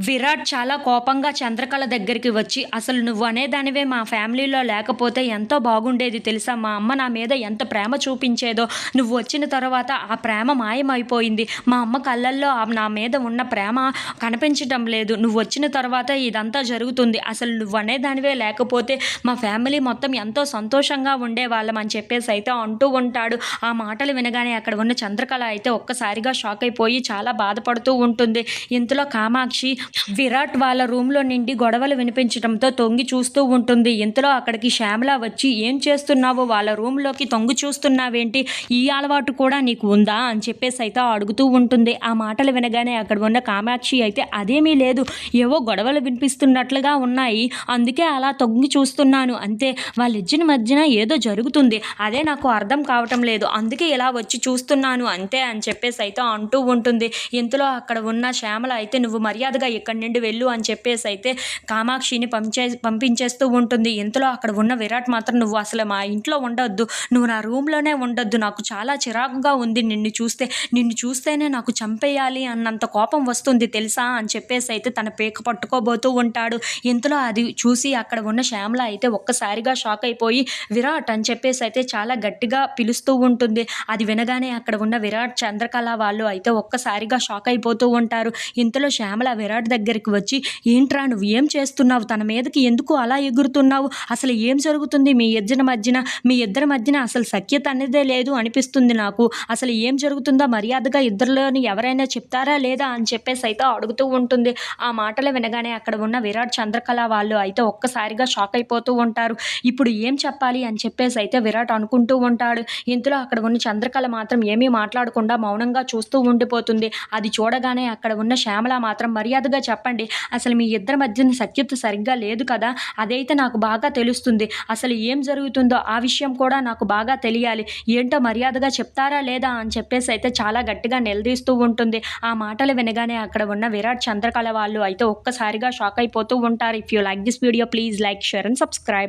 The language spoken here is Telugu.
విరాట్ చాలా కోపంగా చంద్రకళ దగ్గరికి వచ్చి, "అసలు నువ్వు అనేదానివే మా ఫ్యామిలీలో లేకపోతే ఎంతో బాగుండేది తెలుసా? మా అమ్మ నా మీద ఎంత ప్రేమ చూపించేదో. నువ్వు వచ్చిన తర్వాత ఆ ప్రేమ మాయమైపోయింది. మా అమ్మ కళ్ళల్లో నా మీద ఉన్న ప్రేమ కనిపించటం లేదు. నువ్వు వచ్చిన తర్వాత ఇదంతా జరుగుతుంది. అసలు నువ్వు అనేదానివే లేకపోతే మా ఫ్యామిలీ మొత్తం ఎంతో సంతోషంగా ఉండేవాళ్ళం" అని చెప్పేసి అయితే అంటూ ఉంటాడు. ఆ మాటలు వినగానే అక్కడ ఉన్న చంద్రకళ అయితే ఒక్కసారిగా షాక్ అయిపోయి చాలా బాధపడుతూ ఉంటుంది. ఇంతలో కామాక్షి విరాట్ వాళ్ళ రూమ్‌లో నుండి గొడవలు వినిపించటంతో తొంగి చూస్తూ ఉంటుంది. ఇంతలో అక్కడికి శ్యామల వచ్చి, "ఏం చేస్తున్నావు? వాళ్ళ రూమ్‌లోకి తొంగి చూస్తున్నావేంటి? ఈ అలవాటు కూడా నీకు ఉందా?" అని చెప్పేసి అయితే అడుగుతూ ఉంటుంది. ఆ మాటలు వినగానే అక్కడ ఉన్న కామాక్షి అయితే, "అదేమీ లేదు. ఏవో గొడవలు వినిపిస్తున్నట్లుగా ఉన్నాయి. అందుకే అలా తొంగి చూస్తున్నాను అంతే. వాళ్ళిద్దరి మధ్యన ఏదో జరుగుతుంది. అదే నాకు అర్థం కావటం లేదు. అందుకే ఇలా వచ్చి చూస్తున్నాను అంతే" అని చెప్పేసి అయితే అంటూ ఉంటుంది. ఇంతలో అక్కడ ఉన్న శ్యామల అయితే, "నువ్వు మర్యాదగా ఇక్కడి నుండి వెళ్ళు" అని చెప్పేసి అయితే కామాక్షిని పంపించేస్తూ ఉంటుంది. ఇంతలో అక్కడ ఉన్న విరాట్ మాత్రం, "నువ్వు అసలు మా ఇంట్లో ఉండొద్దు. నువ్వు నా రూమ్‌లోనే ఉండొద్దు. నాకు చాలా చిరాకుగా ఉంది నిన్ను చూస్తే. నిన్ను చూస్తేనే నాకు చంపేయాలి అన్నంత కోపం వస్తుంది తెలుసా" అని చెప్పేసి అయితే తన పీక పట్టుకోబోతూ ఉంటాడు. ఇంతలో అది చూసి అక్కడ ఉన్న శ్యామల అయితే ఒక్కసారిగా షాక్ అయిపోయి, "విరాట్" అని చెప్పేసి అయితే చాలా గట్టిగా పిలుస్తూ ఉంటుంది. అది వినగానే అక్కడ ఉన్న విరాట్, చంద్రకళ వాళ్ళు అయితే ఒక్కసారిగా షాక్ అయిపోతూ ఉంటారు. ఇంతలో శ్యామల విరాట్ దగ్గరికి వచ్చి, "ఏంట్రా నువ్వు ఏం చేస్తున్నావు? తన మీదకి ఎందుకు అలా ఎగురుతున్నావు? అసలు ఏం జరుగుతుంది మీ ఇద్దరి మధ్యన అసలు సఖ్యత అనేదే లేదు అనిపిస్తుంది నాకు. అసలు ఏం జరుగుతుందో మర్యాదగా ఇద్దరిలోని ఎవరైనా చెప్తారా లేదా" అని చెప్పేసి అయితే అడుగుతూ ఉంటుంది. ఆ మాటలు వినగానే అక్కడ ఉన్న విరాట్, చంద్రకళ వాళ్ళు అయితే ఒక్కసారిగా షాక్ అయిపోతూ ఉంటారు. ఇప్పుడు ఏం చెప్పాలి అని చెప్పేసి అయితే విరాట్ అనుకుంటూ ఉంటాడు. ఇంతలో అక్కడ ఉన్న చంద్రకళ మాత్రం ఏమీ మాట్లాడకుండా మౌనంగా చూస్తూ ఉండిపోతుంది. అది చూడగానే అక్కడ ఉన్న శ్యామల మాత్రం, "మర్యాదగా చెప్పండి. అసలు మీ ఇద్దరి మధ్యన సఖ్యత సరిగ్గా లేదు కదా! అదైతే నాకు బాగా తెలుస్తుంది. అసలు ఏం జరుగుతుందో ఆ విషయం కూడా నాకు బాగా తెలియాలి. ఏంటో మర్యాదగా చెప్తారా లేదా" అని చెప్పేసి అయితే చాలా గట్టిగా నిలదీస్తూ ఉంటుంది. ఆ మాటలు వినగానే అక్కడ ఉన్న విరాట్, చంద్రకళ వాళ్ళు అయితే ఒక్కసారిగా షాక్ అయిపోతూ ఉంటారు. If you like this video please like, share and subscribe.